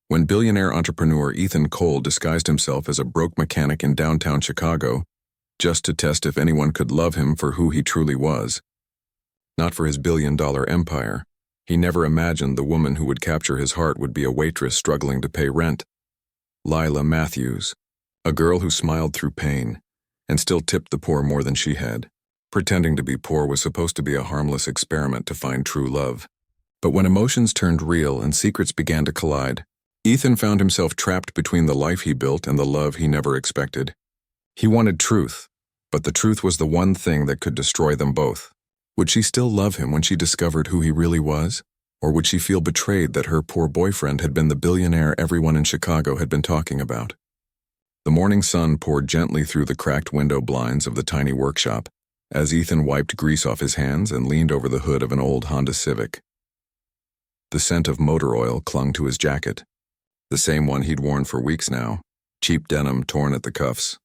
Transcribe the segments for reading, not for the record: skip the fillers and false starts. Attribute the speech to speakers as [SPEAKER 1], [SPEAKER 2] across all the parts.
[SPEAKER 1] When billionaire entrepreneur Ethan Cole disguised himself as a broke mechanic in downtown Chicago, just to test if anyone could love him for who he truly was. Not for his billion-dollar empire. He never imagined the woman who would capture his heart would be a waitress struggling to pay rent. Lila Matthews, a girl who smiled through pain and still tipped the poor more than she had. Pretending to be poor was supposed to be a harmless experiment to find true love. But when emotions turned real and secrets began to collide, Ethan found himself trapped between the life he built and the love he never expected. He wanted truth, but the truth was the one thing that could destroy them both. Would she still love him when she discovered who he really was? Or would she feel betrayed that her poor boyfriend had been the billionaire everyone in Chicago had been talking about? The morning sun poured gently through the cracked window blinds of the tiny workshop as Ethan wiped grease off his hands and leaned over the hood of an old Honda Civic. The scent of motor oil clung to his jacket, the same one he'd worn for weeks now, cheap denim torn at the cuffs.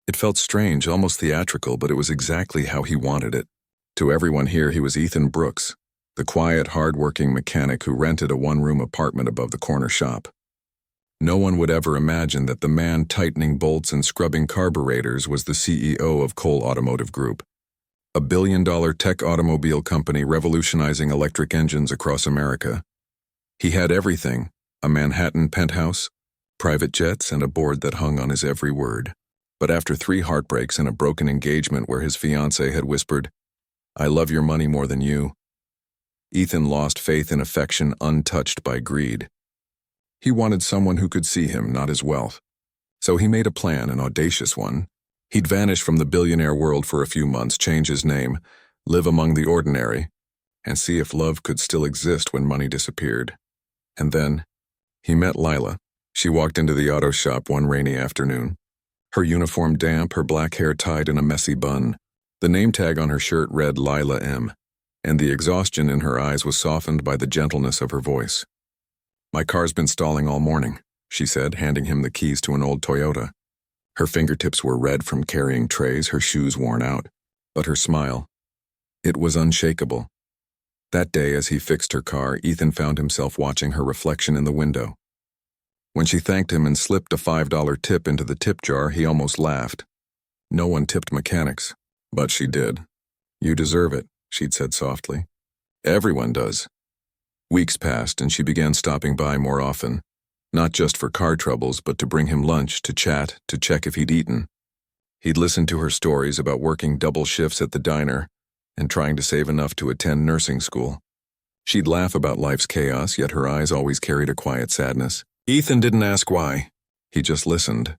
[SPEAKER 1] It felt strange, almost theatrical, but it was exactly how he wanted it. To everyone here, he was Ethan Brooks, the quiet, hard-working mechanic who rented a one-room apartment above the corner shop. No one would ever imagine that the man tightening bolts and scrubbing carburetors was the CEO of Cole Automotive Group, a billion-dollar tech automobile company revolutionizing electric engines across America. He had everything, a Manhattan penthouse, private jets, and a board that hung on his every word. But after 3 heartbreaks and a broken engagement where his fiancée had whispered, "I love your money more than you," Ethan lost faith in affection untouched by greed. He wanted someone who could see him, not his wealth. So he made a plan, an audacious one. He'd vanish from the billionaire world for a few months, change his name, live among the ordinary, and see if love could still exist when money disappeared. And then, he met Lila. She walked into the auto shop one rainy afternoon. Her uniform damp, her black hair tied in a messy bun. The name tag on her shirt read Lila M., and the exhaustion in her eyes was softened by the gentleness of her voice. "My car's been stalling all morning," she said, handing him the keys to an old Toyota. Her fingertips were red from carrying trays, her shoes worn out, but her smile, it was unshakable. That day, as he fixed her car, Ethan found himself watching her reflection in the window. When she thanked him and slipped a $5 tip into the tip jar, he almost laughed. No one tipped mechanics, but she did. "You deserve it," she'd said softly. "Everyone does." Weeks passed and she began stopping by more often, not just for car troubles, but to bring him lunch, to chat, to check if he'd eaten. He'd listen to her stories about working double shifts at the diner and trying to save enough to attend nursing school. She'd laugh about life's chaos, yet her eyes always carried a quiet sadness. Ethan didn't ask why. He just listened.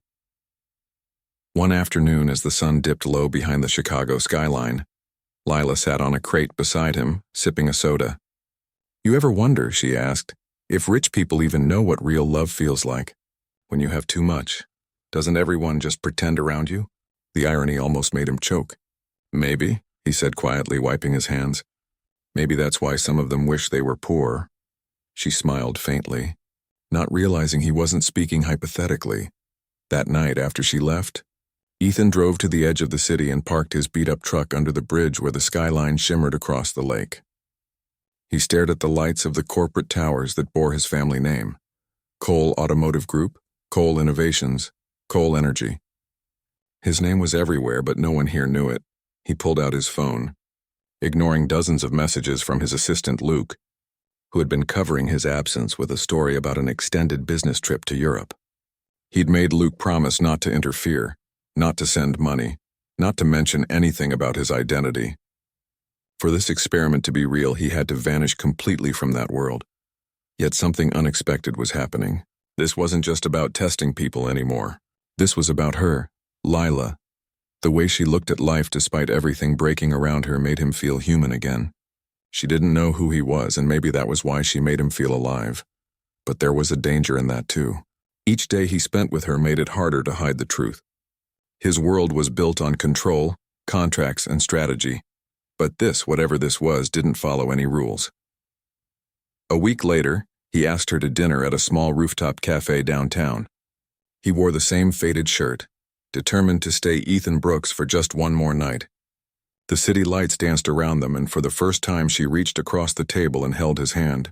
[SPEAKER 1] One afternoon, as the sun dipped low behind the Chicago skyline, Lila sat on a crate beside him, sipping a soda. "You ever wonder," she asked, "if rich people even know what real love feels like? When you have too much, doesn't everyone just pretend around you?" The irony almost made him choke. "Maybe," he said quietly, wiping his hands. "Maybe that's why some of them wish they were poor." She smiled faintly, not realizing he wasn't speaking hypothetically. That night, after she left, Ethan drove to the edge of the city and parked his beat-up truck under the bridge where the skyline shimmered across the lake. He stared at the lights of the corporate towers that bore his family name: Cole Automotive Group, Cole Innovations, Cole Energy. His name was everywhere, but no one here knew it. He pulled out his phone, ignoring dozens of messages from his assistant Luke, who had been covering his absence with a story about an extended business trip to Europe. He'd made Luke promise not to interfere, not to send money, not to mention anything about his identity. For this experiment to be real, he had to vanish completely from that world. Yet something unexpected was happening. This wasn't just about testing people anymore. This was about her, Lila. The way she looked at life despite everything breaking around her made him feel human again. She didn't know who he was, and maybe that was why she made him feel alive. But there was a danger in that too. Each day he spent with her made it harder to hide the truth. His world was built on control, contracts, and strategy. But this, whatever this was, didn't follow any rules. A week later, he asked her to dinner at a small rooftop cafe downtown. He wore the same faded shirt, determined to stay Ethan Brooks for just one more night. The city lights danced around them, and for the first time she reached across the table and held his hand.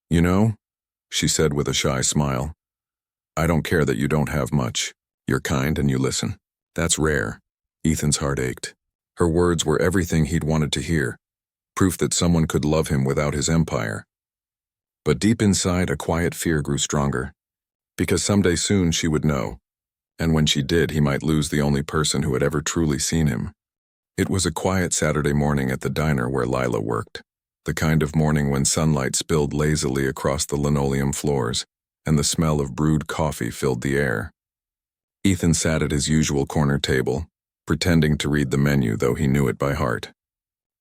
[SPEAKER 1] "You know," she said with a shy smile. "I don't care that you don't have much. You're kind and you listen. That's rare." Ethan's heart ached. Her words were everything he'd wanted to hear, proof that someone could love him without his empire. But deep inside, a quiet fear grew stronger, because someday soon she would know, and when she did, he might lose the only person who had ever truly seen him. It was a quiet Saturday morning at the diner where Lila worked, the kind of morning when sunlight spilled lazily across the linoleum floors, and the smell of brewed coffee filled the air. Ethan sat at his usual corner table, pretending to read the menu though he knew it by heart.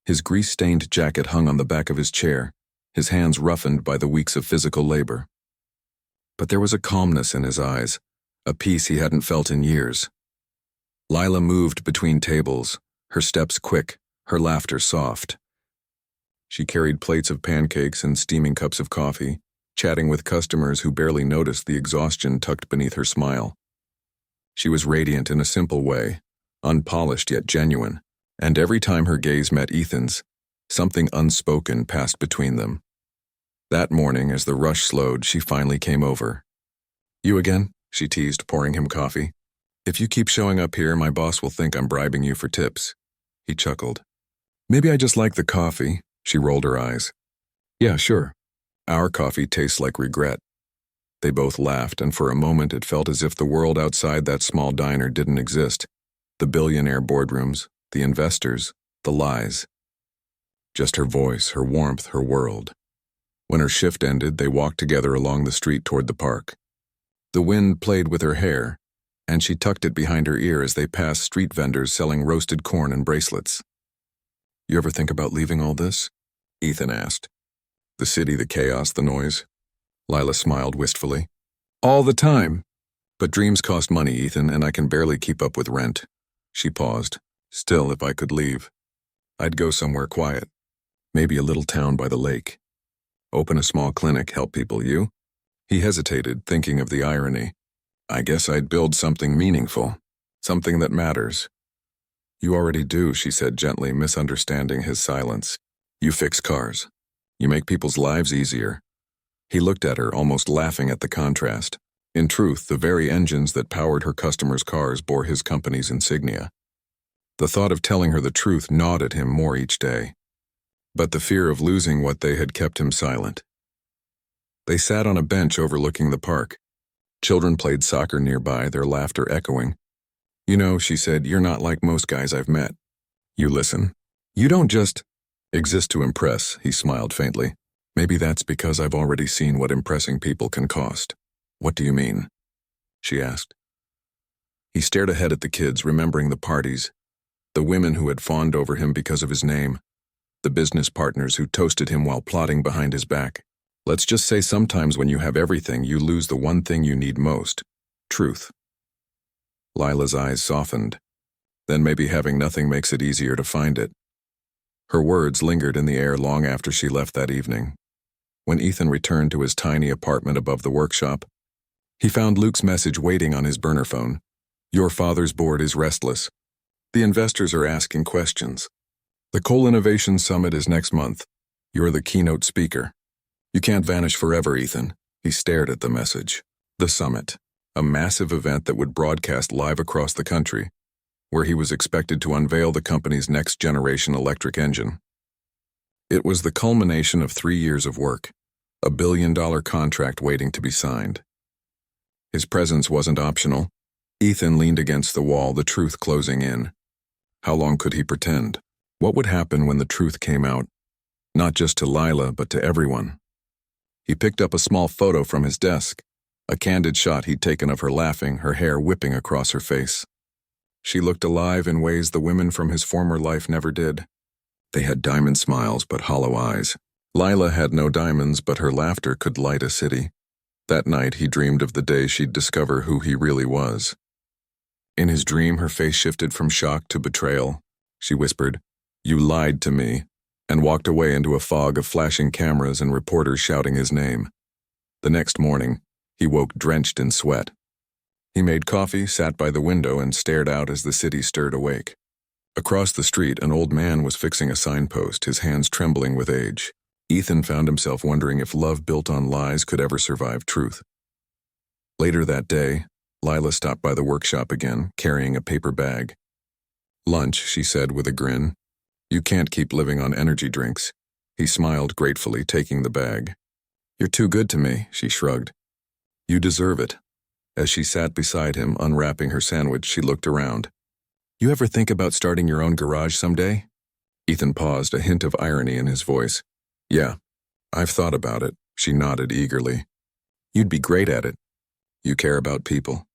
[SPEAKER 1] His grease-stained jacket hung on the back of his chair, his hands roughened by the weeks of physical labor. But there was a calmness in his eyes, a peace he hadn't felt in years. Lila moved between tables, her steps quick, her laughter soft. She carried plates of pancakes and steaming cups of coffee, chatting with customers who barely noticed the exhaustion tucked beneath her smile. She was radiant in a simple way, unpolished yet genuine, and every time her gaze met Ethan's, something unspoken passed between them. That morning, as the rush slowed, she finally came over. "You again?" she teased, pouring him coffee. "If you keep showing up here, my boss will think I'm bribing you for tips." He chuckled. "Maybe I just like the coffee." She rolled her eyes. "Yeah, sure. Our coffee tastes like regret." They both laughed, and for a moment it felt as if the world outside that small diner didn't exist. The billionaire boardrooms, the investors, the lies. Just her voice, her warmth, her world. When her shift ended, they walked together along the street toward the park. The wind played with her hair, and she tucked it behind her ear as they passed street vendors selling roasted corn and bracelets. "You ever think about leaving all this?" Ethan asked. "The city, the chaos, the noise?" Lila smiled wistfully. "All the time. But dreams cost money, Ethan, and I can barely keep up with rent." She paused. "Still, if I could leave, I'd go somewhere quiet. Maybe a little town by the lake. Open a small clinic, help people. You?" He hesitated, thinking of the irony. "I guess I'd build something meaningful. Something that matters." "You already do," she said gently, misunderstanding his silence. "You fix cars. You make people's lives easier." He looked at her, almost laughing at the contrast. In truth, the very engines that powered her customers' cars bore his company's insignia. The thought of telling her the truth gnawed at him more each day. But the fear of losing what they had kept him silent. They sat on a bench overlooking the park. Children played soccer nearby, their laughter echoing. "You know," she said, "you're not like most guys I've met. You listen. You don't just exist to impress." He smiled faintly. "Maybe that's because I've already seen what impressing people can cost." "What do you mean?" she asked. He stared ahead at the kids, remembering the parties, the women who had fawned over him because of his name, the business partners who toasted him while plotting behind his back. Let's just say sometimes when you have everything, you lose the one thing you need most: truth. Lila's eyes softened. Then maybe having nothing makes it easier to find it. Her words lingered in the air long after she left that evening. When Ethan returned to his tiny apartment above the workshop, he found Luke's message waiting on his burner phone. "Your father's board is restless. The investors are asking questions. The Coal Innovation Summit is next month. You're the keynote speaker. You can't vanish forever, Ethan." He stared at the message. The summit, a massive event that would broadcast live across the country, where he was expected to unveil the company's next-generation electric engine. It was the culmination of 3 years of work, a billion-dollar contract waiting to be signed. His presence wasn't optional. Ethan leaned against the wall, the truth closing in. How long could he pretend? What would happen when the truth came out? Not just to Lila, but to everyone. He picked up a small photo from his desk, a candid shot he'd taken of her laughing, her hair whipping across her face. She looked alive in ways the women from his former life never did. They had diamond smiles but hollow eyes. Lila had no diamonds, but her laughter could light a city. That night he dreamed of the day she'd discover who he really was. In his dream, her face shifted from shock to betrayal. She whispered, "You lied to me," and walked away into a fog of flashing cameras and reporters shouting his name. The next morning, he woke drenched in sweat. He made coffee, sat by the window, and stared out as the city stirred awake. Across the street, an old man was fixing a signpost, his hands trembling with age. Ethan found himself wondering if love built on lies could ever survive truth. Later that day, Lila stopped by the workshop again, carrying a paper bag. "Lunch," she said with a grin. "You can't keep living on energy drinks." He smiled gratefully, taking the bag. "You're too good to me," she shrugged. "You deserve it." As she sat beside him, unwrapping her sandwich, she looked around. "You ever think about starting your own garage someday?" Ethan paused, a hint of irony in his voice. "Yeah, I've thought about it," she nodded eagerly. "You'd be great at it. You care about people.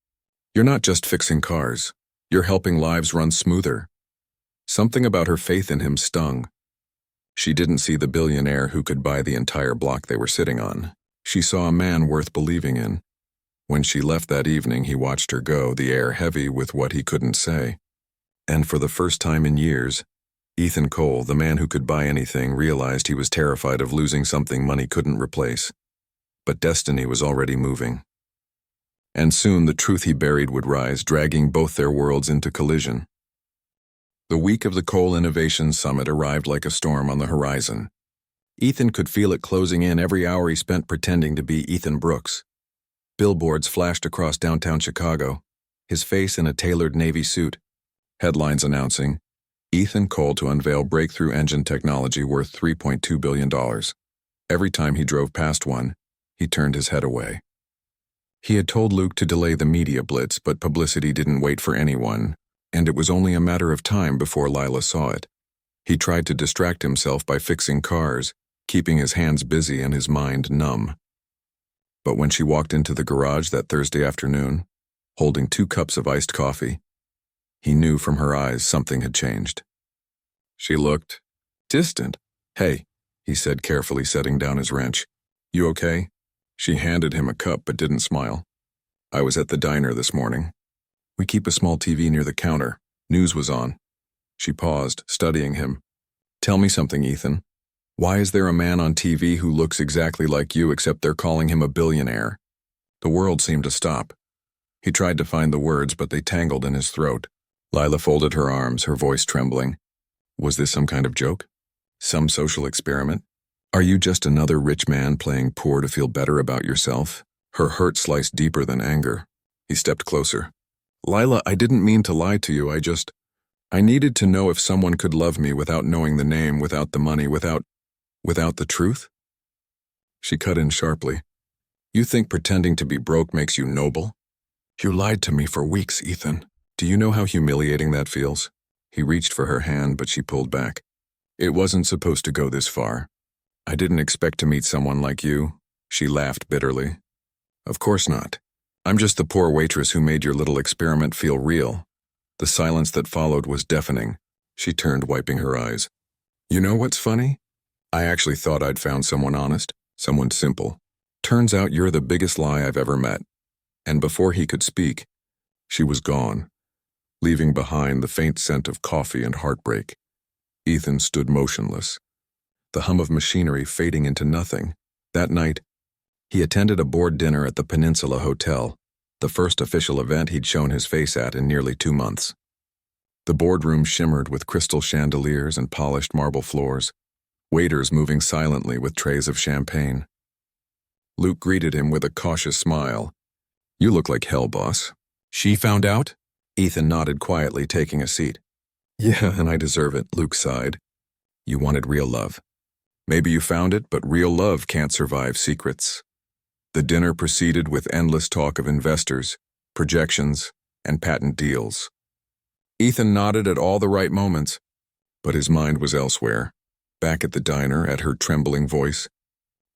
[SPEAKER 1] You're not just fixing cars. You're helping lives run smoother." Something about her faith in him stung. She didn't see the billionaire who could buy the entire block they were sitting on. She saw a man worth believing in. When she left that evening, he watched her go, the air heavy with what he couldn't say. And for the first time in years, Ethan Cole, the man who could buy anything, realized he was terrified of losing something money couldn't replace. But destiny was already moving. And soon the truth he buried would rise, dragging both their worlds into collision. The week of the Cole Innovation Summit arrived like a storm on the horizon. Ethan could feel it closing in every hour he spent pretending to be Ethan Brooks. Billboards flashed across downtown Chicago, his face in a tailored navy suit. Headlines announcing, "Ethan Cole to unveil breakthrough engine technology worth $3.2 billion. Every time he drove past one, he turned his head away. He had told Luke to delay the media blitz, but publicity didn't wait for anyone, and it was only a matter of time before Lila saw it. He tried to distract himself by fixing cars, keeping his hands busy and his mind numb. But when she walked into the garage that Thursday afternoon, holding 2 cups of iced coffee, he knew from her eyes something had changed. She looked distant. "Hey," he said carefully, setting down his wrench. "You okay?" She handed him a cup but didn't smile. "I was at the diner this morning. We keep a small TV near the counter. News was on." She paused, studying him. "Tell me something, Ethan. Why is there a man on TV who looks exactly like you except they're calling him a billionaire?" The world seemed to stop. He tried to find the words, but they tangled in his throat. Lila folded her arms, her voice trembling. Was this some kind of joke? Some social experiment? Are you just another rich man playing poor to feel better about yourself? Her hurt sliced deeper than anger. He stepped closer. "Lila, I didn't mean to lie to you. I needed to know if someone could love me without knowing the name, without the money, without the truth?" She cut in sharply. "You think pretending to be broke makes you noble? You lied to me for weeks, Ethan. Do you know how humiliating that feels?" He reached for her hand, but she pulled back. "It wasn't supposed to go this far. I didn't expect to meet someone like you." She laughed bitterly. "Of course not. I'm just the poor waitress who made your little experiment feel real." The silence that followed was deafening. She turned, wiping her eyes. "You know what's funny? I actually thought I'd found someone honest, someone simple. Turns out you're the biggest lie I've ever met." And before he could speak, she was gone, leaving behind the faint scent of coffee and heartbreak. Ethan stood motionless, the hum of machinery fading into nothing. That night, he attended a board dinner at the Peninsula Hotel, the first official event he'd shown his face at in nearly 2 months. The boardroom shimmered with crystal chandeliers and polished marble floors, waiters moving silently with trays of champagne. Luke greeted him with a cautious smile. "You look like hell, boss." "She found out?" Ethan nodded quietly, taking a seat. "Yeah, and I deserve it," Luke sighed. "You wanted real love. Maybe you found it, but real love can't survive secrets." The dinner proceeded with endless talk of investors, projections, and patent deals. Ethan nodded at all the right moments, but his mind was elsewhere, back at the diner, at her trembling voice,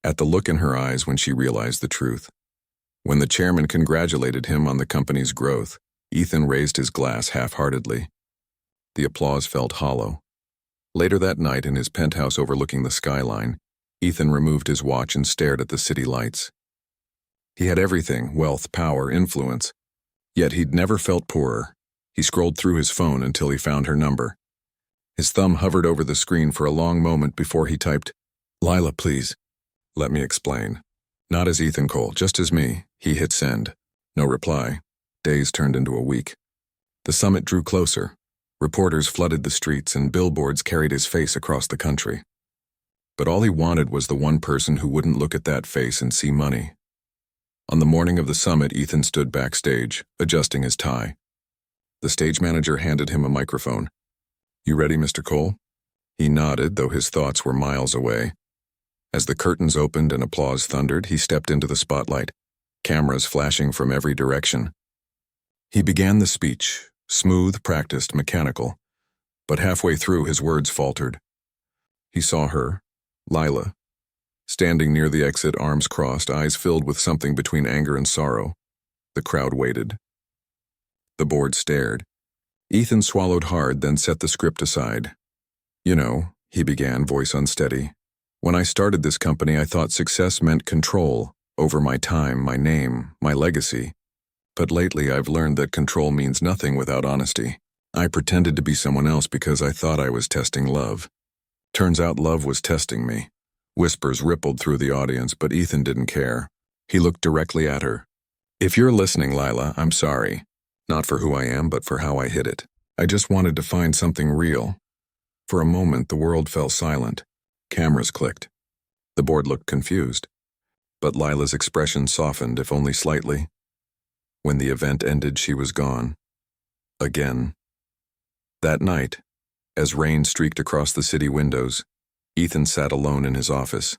[SPEAKER 1] at the look in her eyes when she realized the truth. When the chairman congratulated him on the company's growth, Ethan raised his glass half-heartedly. The applause felt hollow. Later that night, in his penthouse overlooking the skyline, Ethan removed his watch and stared at the city lights. He had everything: wealth, power, influence. Yet he'd never felt poorer. He scrolled through his phone until he found her number. His thumb hovered over the screen for a long moment before he typed, "Lila, please. Let me explain." Not as Ethan Cole, just as me. He hit send. No reply. Days turned into a week. The summit drew closer. Reporters flooded the streets and billboards carried his face across the country. But all he wanted was the one person who wouldn't look at that face and see money. On the morning of the summit, Ethan stood backstage, adjusting his tie. The stage manager handed him a microphone. "You ready, Mr. Cole?" He nodded, though his thoughts were miles away. As the curtains opened and applause thundered, he stepped into the spotlight, cameras flashing from every direction. He began the speech, smooth, practiced, mechanical, but halfway through his words faltered. He saw her, Lila, standing near the exit, arms crossed, eyes filled with something between anger and sorrow. The crowd waited. The board stared. Ethan swallowed hard, then set the script aside. "You know," he began, voice unsteady, "when I started this company, I thought success meant control over my time, my name, my legacy. But lately I've learned that control means nothing without honesty. I pretended to be someone else because I thought I was testing love. Turns out love was testing me." Whispers rippled through the audience, but Ethan didn't care. He looked directly at her. "If you're listening, Lila, I'm sorry. Not for who I am, but for how I hid it. I just wanted to find something real." For a moment, the world fell silent. Cameras clicked. The board looked confused. But Lila's expression softened, if only slightly. When the event ended, she was gone. Again. That night, as rain streaked across the city windows, Ethan sat alone in his office.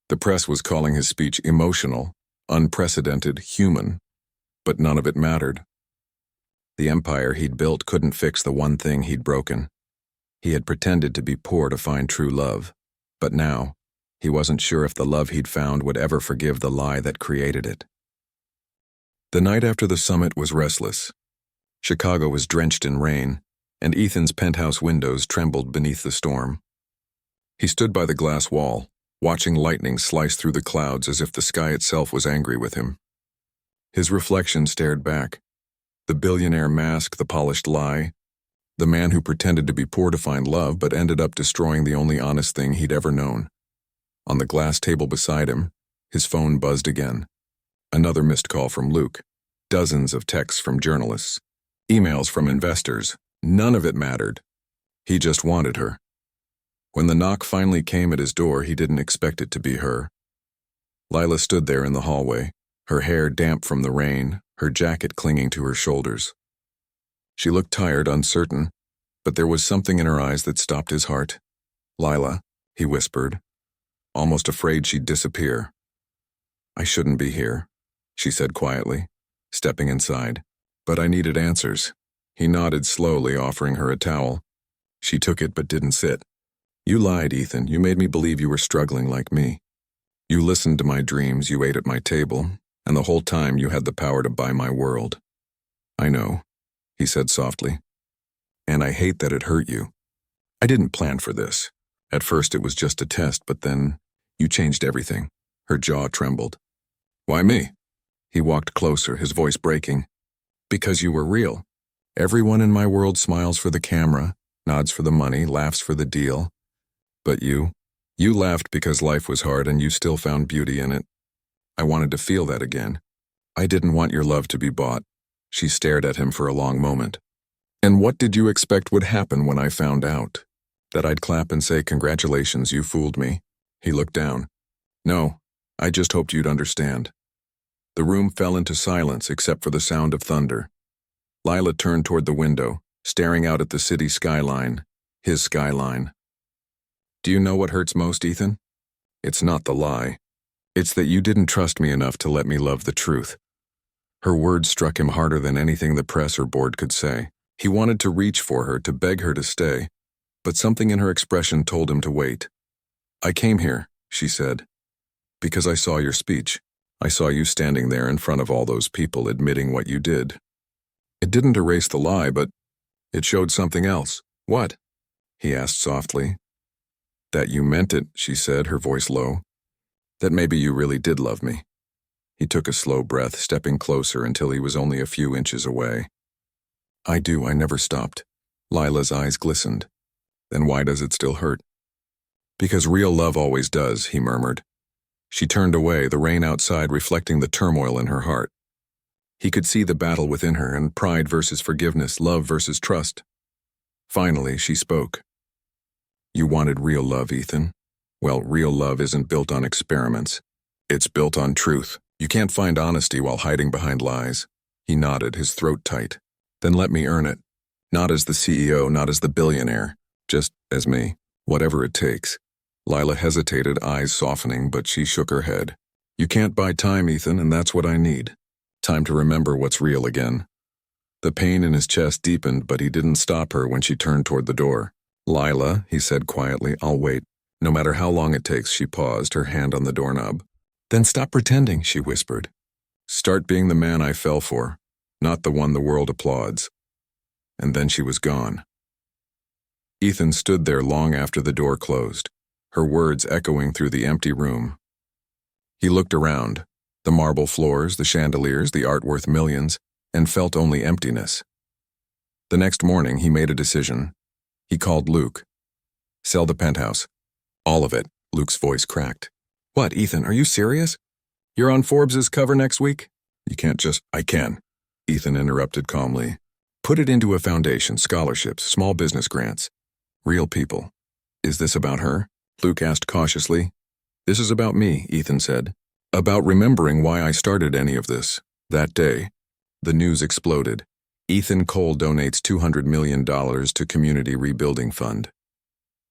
[SPEAKER 1] The press was calling his speech emotional, unprecedented, human, but none of it mattered. The empire he'd built couldn't fix the one thing he'd broken. He had pretended to be poor to find true love, but now, he wasn't sure if the love he'd found would ever forgive the lie that created it. The night after the summit was restless. Chicago was drenched in rain, and Ethan's penthouse windows trembled beneath the storm. He stood by the glass wall, watching lightning slice through the clouds as if the sky itself was angry with him. His reflection stared back. The billionaire mask, the polished lie, the man who pretended to be poor to find love but ended up destroying the only honest thing he'd ever known. On the glass table beside him, his phone buzzed again. Another missed call from Luke. Dozens of texts from journalists. Emails from investors. None of it mattered. He just wanted her. When the knock finally came at his door, he didn't expect it to be her. Lila stood there in the hallway, her hair damp from the rain, her jacket clinging to her shoulders. She looked tired, uncertain, but there was something in her eyes that stopped his heart. "Lila," he whispered, almost afraid she'd disappear. "I shouldn't be here," she said quietly, stepping inside. "But I needed answers." He nodded slowly, offering her a towel. She took it but didn't sit. "You lied, Ethan. You made me believe you were struggling like me. You listened to my dreams, you ate at my table, and the whole time you had the power to buy my world." "I know," he said softly. "And I hate that it hurt you. I didn't plan for this. At first it was just a test, but then you changed everything." Her jaw trembled. "Why me?" He walked closer, his voice breaking. "Because you were real. Everyone in my world smiles for the camera, nods for the money, laughs for the deal. But you laughed because life was hard and you still found beauty in it. I wanted to feel that again. I didn't want your love to be bought." She stared at him for a long moment. "And what did you expect would happen when I found out? That I'd clap and say, 'Congratulations, you fooled me'?" He looked down. "No, I just hoped you'd understand." The room fell into silence except for the sound of thunder. Lila turned toward the window, staring out at the city skyline, his skyline. "Do you know what hurts most, Ethan? It's not the lie. It's that you didn't trust me enough to let me love the truth." Her words struck him harder than anything the press or board could say. He wanted to reach for her, to beg her to stay, but something in her expression told him to wait. "I came here," she said, "because I saw your speech. I saw you standing there in front of all those people admitting what you did. It didn't erase the lie, but it showed something else." "What?" he asked softly. "That you meant it," she said, her voice low. "That maybe you really did love me." He took a slow breath, stepping closer until he was only a few inches away. "I do, I never stopped." Lila's eyes glistened. "Then why does it still hurt?" "Because real love always does," he murmured. She turned away, the rain outside reflecting the turmoil in her heart. He could see the battle within her, and pride versus forgiveness, love versus trust. Finally, she spoke. "You wanted real love, Ethan. Well, real love isn't built on experiments. It's built on truth. You can't find honesty while hiding behind lies. He nodded, his throat tight. Then let me earn it. Not as the CEO, not as the billionaire. Just as me. Whatever it takes. Lila hesitated, eyes softening, but she shook her head. You can't buy time, Ethan, and that's what I need. Time to remember what's real again. The pain in his chest deepened, but he didn't stop her when she turned toward the door. Lila, he said quietly, I'll wait. No matter how long it takes, she paused, her hand on the doorknob. Then stop pretending, she whispered. Start being the man I fell for, not the one the world applauds. And then she was gone. Ethan stood there long after the door closed, her words echoing through the empty room. He looked around, the marble floors, the chandeliers, the art worth millions, and felt only emptiness. The next morning, he made a decision. He called Luke. Sell the penthouse. All of it, Luke's voice cracked. What, Ethan, are you serious? You're on Forbes's cover next week? You can't just... I can, Ethan interrupted calmly. Put it into a foundation, scholarships, small business grants. Real people. Is this about her? Luke asked cautiously. This is about me, Ethan said. About remembering why I started any of this. That day, the news exploded. Ethan Cole donates $200 million to Community Rebuilding Fund.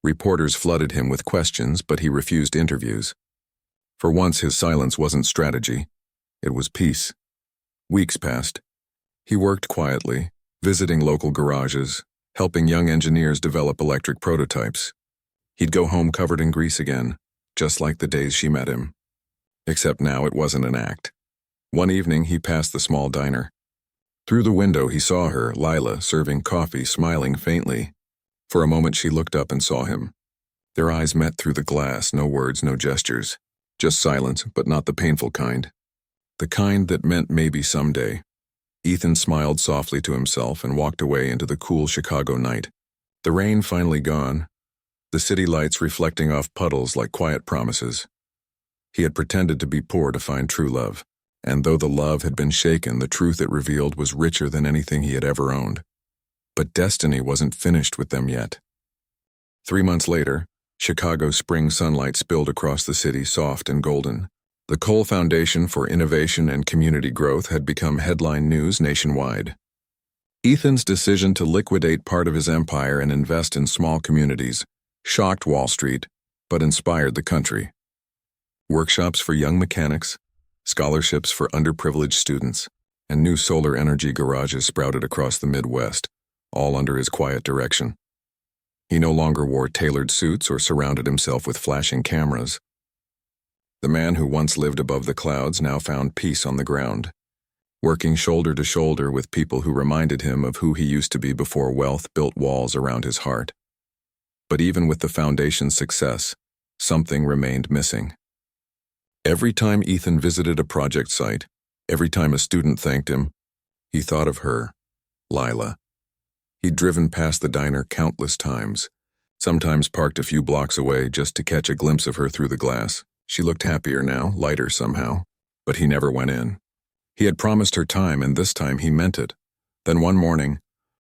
[SPEAKER 1] Reporters flooded him with questions, but he refused interviews. For once, his silence wasn't strategy. It was peace. Weeks passed. He worked quietly, visiting local garages, helping young engineers develop electric prototypes. He'd go home covered in grease again, just like the days she met him. Except now it wasn't an act. One evening, he passed the small diner. Through the window, he saw her, Lila, serving coffee, smiling faintly. For a moment, she looked up and saw him. Their eyes met through the glass, no words, no gestures. Just silence, but not the painful kind. The kind that meant maybe someday. Ethan smiled softly to himself and walked away into the cool Chicago night. The rain finally gone, the city lights reflecting off puddles like quiet promises. He had pretended to be poor to find true love, and though the love had been shaken, the truth it revealed was richer than anything he had ever owned. But destiny wasn't finished with them yet. 3 months later, Chicago's spring sunlight spilled across the city, soft and golden. The Cole Foundation for Innovation and Community Growth had become headline news nationwide. Ethan's decision to liquidate part of his empire and invest in small communities shocked Wall Street, but inspired the country. Workshops for young mechanics, scholarships for underprivileged students, and new solar energy garages sprouted across the Midwest, all under his quiet direction. He no longer wore tailored suits or surrounded himself with flashing cameras. The man who once lived above the clouds now found peace on the ground, working shoulder to shoulder with people who reminded him of who he used to be before wealth built walls around his heart. But even with the foundation's success, something remained missing. Every time Ethan visited a project site, every time a student thanked him, he thought of her, Lila. He'd driven past the diner countless times, sometimes parked a few blocks away just to catch a glimpse of her through the glass. She looked happier now, lighter somehow, but he never went in. He had promised her time, and this time he meant it. Then one morning,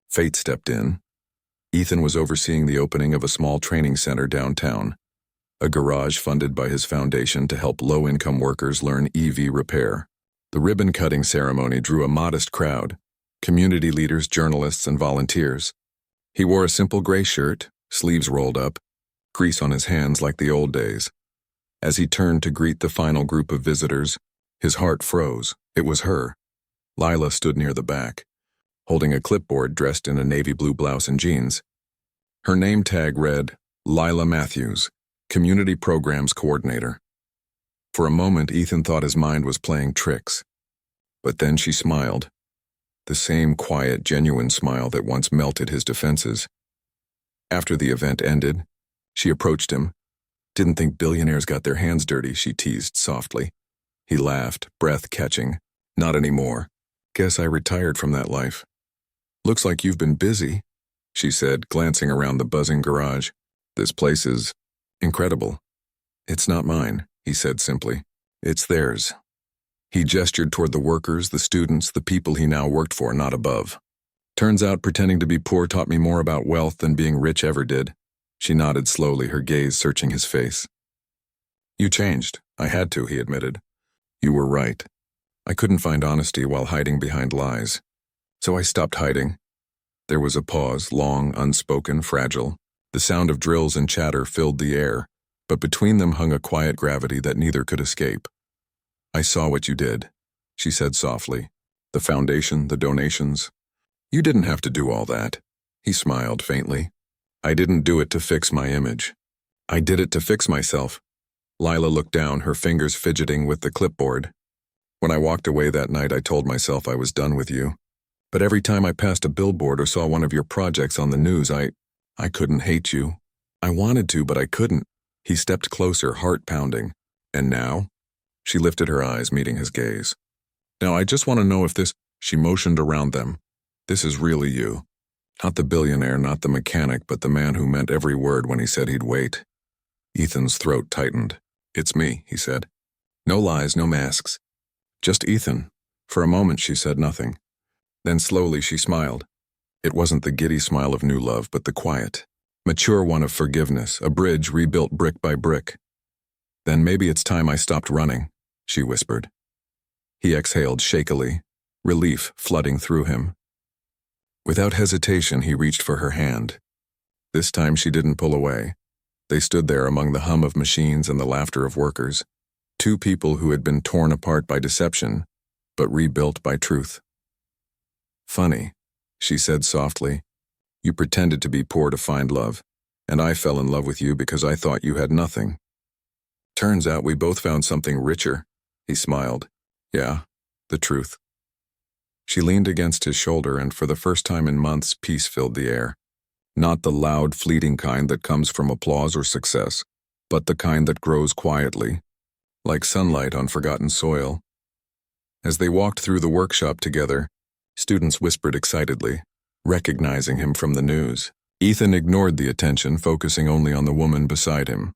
[SPEAKER 1] fate stepped in. Ethan was overseeing the opening of a small training center downtown, a garage funded by his foundation to help low-income workers learn EV repair. The ribbon-cutting ceremony drew a modest crowd, community leaders, journalists, and volunteers. He wore a simple gray shirt, sleeves rolled up, grease on his hands like the old days. As he turned to greet the final group of visitors, his heart froze. It was her. Lila stood near the back, holding a clipboard dressed in a navy blue blouse and jeans. Her name tag read, Lila Matthews, Community Programs Coordinator. For a moment, Ethan thought his mind was playing tricks. But then she smiled. The same quiet, genuine smile that once melted his defenses. After the event ended, she approached him. Didn't think billionaires got their hands dirty, she teased softly. He laughed, breath catching. Not anymore. Guess I retired from that life. Looks like you've been busy, she said, glancing around the buzzing garage. This place is incredible. It's not mine, he said simply. It's theirs. He gestured toward the workers, the students, the people he now worked for, not above. Turns out pretending to be poor taught me more about wealth than being rich ever did. She nodded slowly, her gaze searching his face. You changed. I had to, he admitted. You were right. I couldn't find honesty while hiding behind lies. So I stopped hiding. There was a pause, long, unspoken, fragile. The sound of drills and chatter filled the air, but between them hung a quiet gravity that neither could escape. I saw what you did, she said softly. The foundation, the donations. You didn't have to do all that. He smiled faintly. I didn't do it to fix my image. I did it to fix myself. Lila looked down, her fingers fidgeting with the clipboard. When I walked away that night, I told myself I was done with you. But every time I passed a billboard or saw one of your projects on the news, I couldn't hate you. I wanted to, but I couldn't. He stepped closer, heart pounding. And now? She lifted her eyes, meeting his gaze. Now I just want to know if this, she motioned around them. This is really you. Not the billionaire, not the mechanic, but the man who meant every word when he said he'd wait. Ethan's throat tightened. It's me, he said. No lies, no masks. Just Ethan. For a moment she said nothing. Then slowly she smiled. It wasn't the giddy smile of new love, but the quiet, mature one of forgiveness, a bridge rebuilt brick by brick. Then maybe it's time I stopped running, she whispered. He exhaled shakily, relief flooding through him. Without hesitation, he reached for her hand. This time she didn't pull away. They stood there among the hum of machines and the laughter of workers. Two people who had been torn apart by deception, but rebuilt by truth. Funny, she said softly. You pretended to be poor to find love, and I fell in love with you because I thought you had nothing. Turns out we both found something richer, he smiled. Yeah, the truth. She leaned against his shoulder, and for the first time in months, peace filled the air. Not the loud, fleeting kind that comes from applause or success, but the kind that grows quietly, like sunlight on forgotten soil. As they walked through the workshop together, students whispered excitedly, recognizing him from the news. Ethan ignored the attention, focusing only on the woman beside him.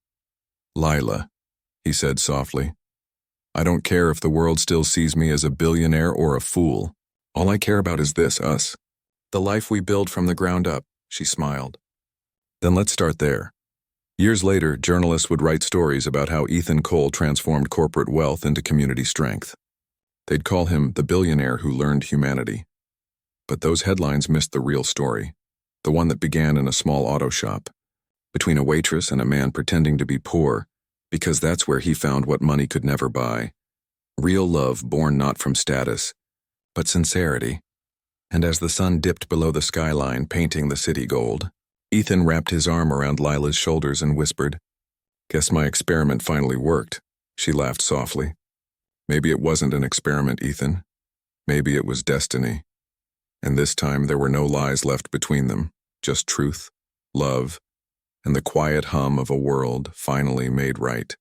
[SPEAKER 1] Lila, he said softly. I don't care if the world still sees me as a billionaire or a fool. All I care about is this, us. The life we build from the ground up, she smiled. Then let's start there. Years later, journalists would write stories about how Ethan Cole transformed corporate wealth into community strength. They'd call him the billionaire who learned humanity. But those headlines missed the real story, the one that began in a small auto shop, between a waitress and a man pretending to be poor, because that's where he found what money could never buy. Real love born not from status, but sincerity. And as the sun dipped below the skyline, painting the city gold, Ethan wrapped his arm around Lila's shoulders and whispered, Guess my experiment finally worked. She laughed softly. Maybe it wasn't an experiment, Ethan. Maybe it was destiny. And this time there were no lies left between them, just truth, love, and the quiet hum of a world finally made right.